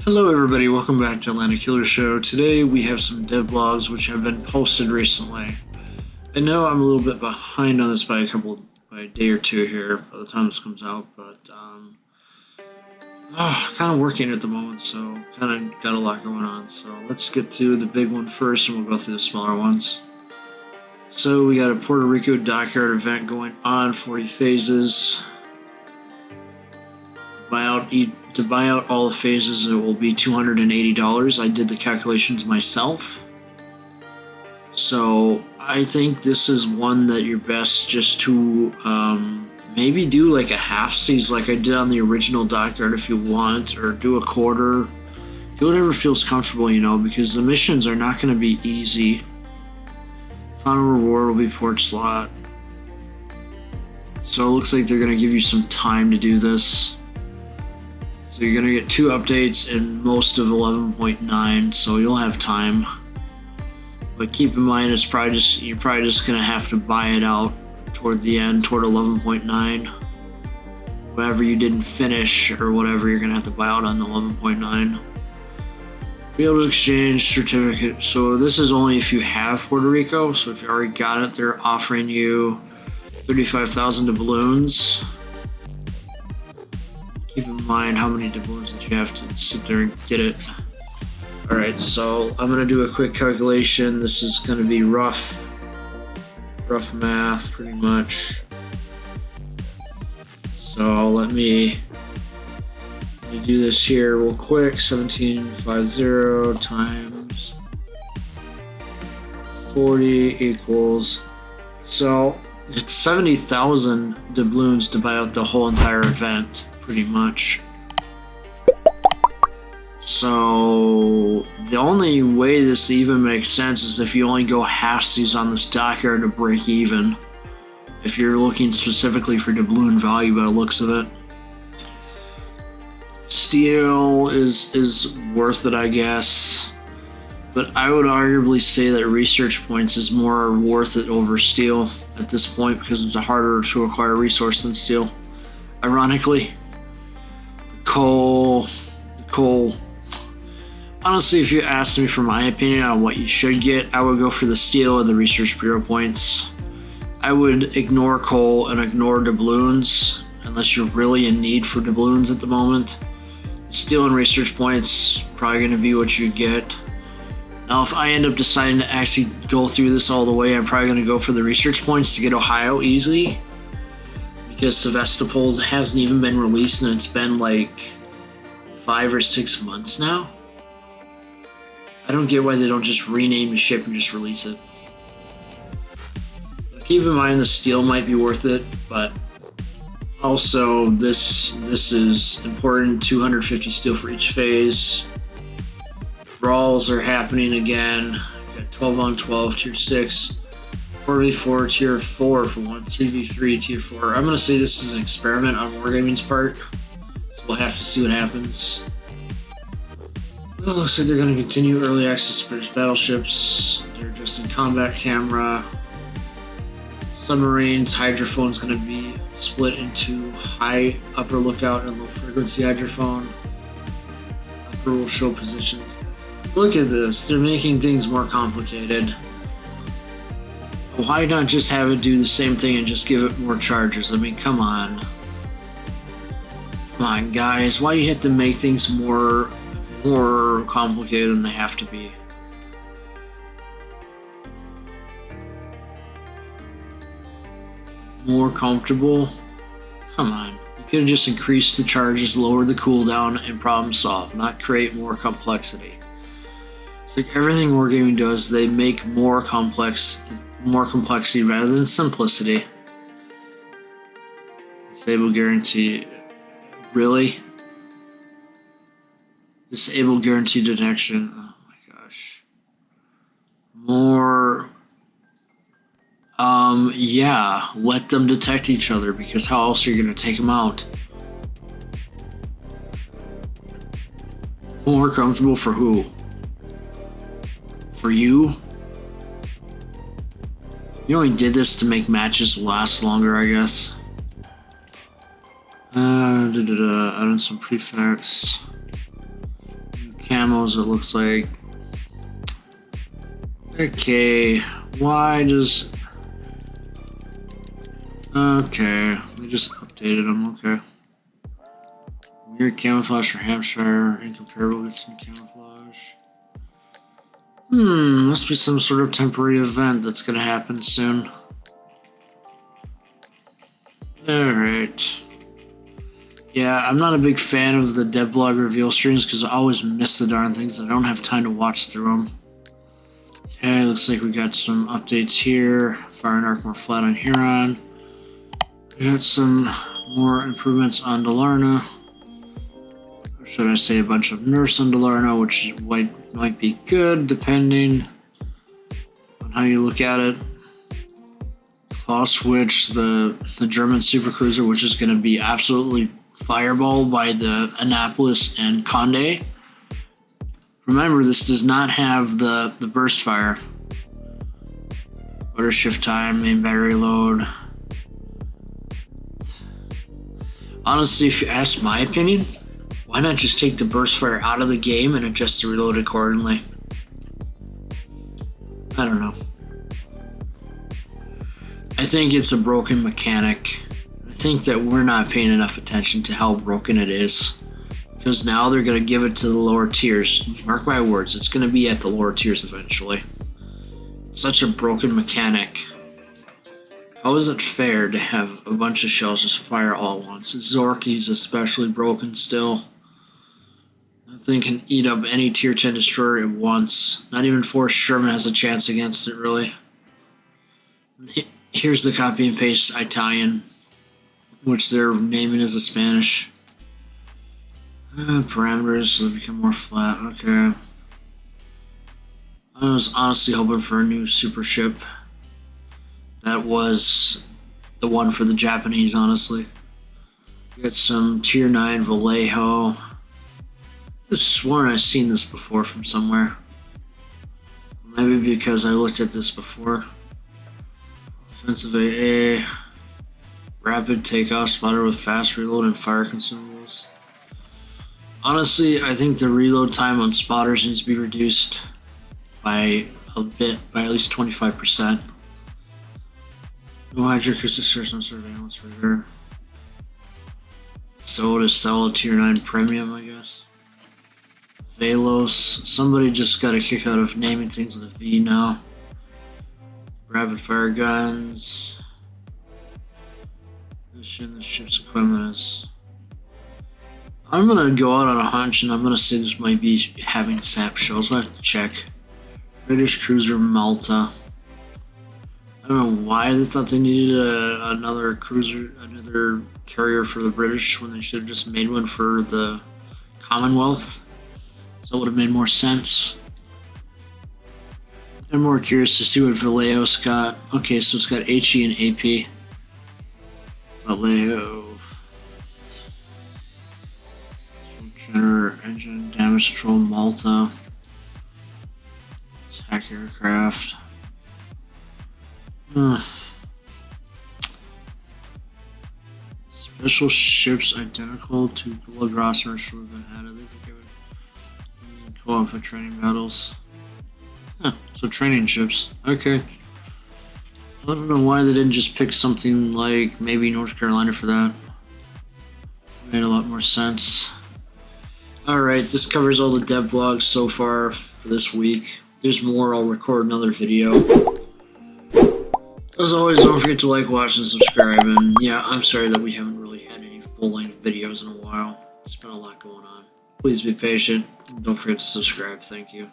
Hello everybody, welcome back to Landedkiller Show. Today we have some devlogs which have been posted recently. I know I'm a little bit behind on this by a day or two here by the time this comes out, but kind of working at the moment, so kind of got a lot going on. So let's get through the big one first and we'll go through the smaller ones. So we got a Puerto Rico dockyard event going on, 40 phases. To buy out all the phases, it will be $280. I did the calculations myself. So I think this is one that you're best just to maybe do like a half seas like I did on the original dockyard if you want, or do a quarter. Do whatever feels comfortable, you know, because the missions are not going to be easy. Final reward will be port slot. So it looks like they're going to give you some time to do this. So you're going to get 2 updates in most of 11.9, so you'll have time. But keep in mind, you're probably just going to have to buy it out toward the end, toward 11.9. Whatever you didn't finish or whatever, you're going to have to buy out on 11.9. Be able to exchange certificate. So this is only if you have Puerto Rico. So if you already got it, they're offering you 35,000 doubloons. Keep in mind how many doubloons that you have to sit there and get it. Alright, so I'm going to do a quick calculation. This is going to be rough math pretty much. So let me do this here real quick. 1750 times 40 equals, so it's 70,000 doubloons to buy out the whole entire event pretty much. So the only way this even makes sense is if you only go half seas on this dockyard to break even. If you're looking specifically for doubloon value by the looks of it. Steel is worth it, I guess. But I would arguably say that research points is more worth it over steel at this point because it's a harder to acquire resource than steel. Ironically. Coal. Honestly, if you asked me for my opinion on what you should get, I would go for the steel or the research bureau points. I would ignore coal and ignore doubloons unless you're really in need for doubloons at the moment. Steel and research points probably going to be what you get. Now, if I end up deciding to actually go through this all the way, I'm probably going to go for the research points to get Ohio easy. Because Sevastopol hasn't even been released and it's been like 5 or 6 months now. I don't get why they don't just rename the ship and just release it. Keep in mind the steel might be worth it, but also this is important. 250 steel for each phase. Brawls are happening again. Got 12 on 12, tier 6. 4v4, tier 4 for 1. 3v3, tier 4. I'm going to say this is an experiment on Wargaming's part. So we'll have to see what happens. It looks like they're going to continue early access to British battleships. They're just in combat camera. Submarines, hydrophone is going to be split into high upper lookout and low frequency hydrophone. Upper will show positions. Look at this, they're making things more complicated. Why not just have it do the same thing and just give it more charges? I mean, come on. Come on, guys, why do you have to make things more complicated than they have to be? More comfortable? Come on. You could have just increased the charges, lower the cooldown, and problem solve, not create more complexity. It's like everything Wargaming does, they make more complexity rather than simplicity. Disable guarantee. Really? Disable guarantee detection. Oh my gosh. More. Yeah, let them detect each other, because how else are you going to take them out? More comfortable for who? For you? You only did this to make matches last longer, I guess. Adding some prefix. Camos, it looks like. Okay, why does... Okay, they just updated them, okay. Weird camouflage for Hampshire, incomparable with some camouflage. Must be some sort of temporary event that's gonna happen soon. Alright. Yeah, I'm not a big fan of the Devblog reveal streams because I always miss the darn things and I don't have time to watch through them. Okay, looks like we got some updates here. Fire and Arc more flat on Huron. We got some more improvements on Dalarna. Or should I say a bunch of nerfs on Dalarna, which might be good depending on how you look at it. Claw Switch, the German supercruiser, which is going to be absolutely fireballed by the Annapolis and Condé. Remember, this does not have the burst fire. Order shift time, main battery load. Honestly, if you ask my opinion, why not just take the burst fire out of the game and adjust the reload accordingly? I don't know. I think it's a broken mechanic. I think that we're not paying enough attention to how broken it is. Because now they're going to give it to the lower tiers. Mark my words, it's going to be at the lower tiers eventually. It's such a broken mechanic. How is it fair to have a bunch of shells just fire all at once? Zorky's especially broken still. That thing can eat up any tier 10 destroyer at once. Not even Forrest Sherman has a chance against it, really. Here's the copy and paste Italian, which they're naming as a Spanish. Parameters, so they become more flat. Okay. I was honestly hoping for a new super ship. That was the one for the Japanese, honestly. We got some tier 9 Vallejo. I could have sworn I've seen this before from somewhere. Maybe because I looked at this before. Offensive AA. Rapid takeoff spotter with fast reload and fire consumables. Honestly, I think the reload time on spotters needs to be reduced by a bit, by at least 25%. No hydroacoustic no surveillance radar. So to sell a tier 9 premium, I guess. Velos. Somebody just got a kick out of naming things with a V now. Rapid fire guns. This ship's equipment is... I'm gonna go out on a hunch and I'm gonna say this might be having SAP shells. I'll have to check. British cruiser Malta. I don't know why they thought they needed another cruiser, another carrier for the British when they should have just made one for the Commonwealth. So it would have made more sense. I'm more curious to see what Vallejo's got. Okay, so it's got HE and AP. Vallejo. Generator, engine, damage control, Malta. Attack aircraft. Special ships identical to Blood Roster should have been added. They were given co-op for training battles. So training ships. Okay. I don't know why they didn't just pick something like maybe North Carolina for that. Made a lot more sense. Alright, this covers all the Devblogs so far for this week. There's more, I'll record another video. As always, don't forget to like, watch, and subscribe. And yeah, I'm sorry that we haven't really had any full-length videos in a while. There's been a lot going on. Please be patient. Don't forget to subscribe. Thank you.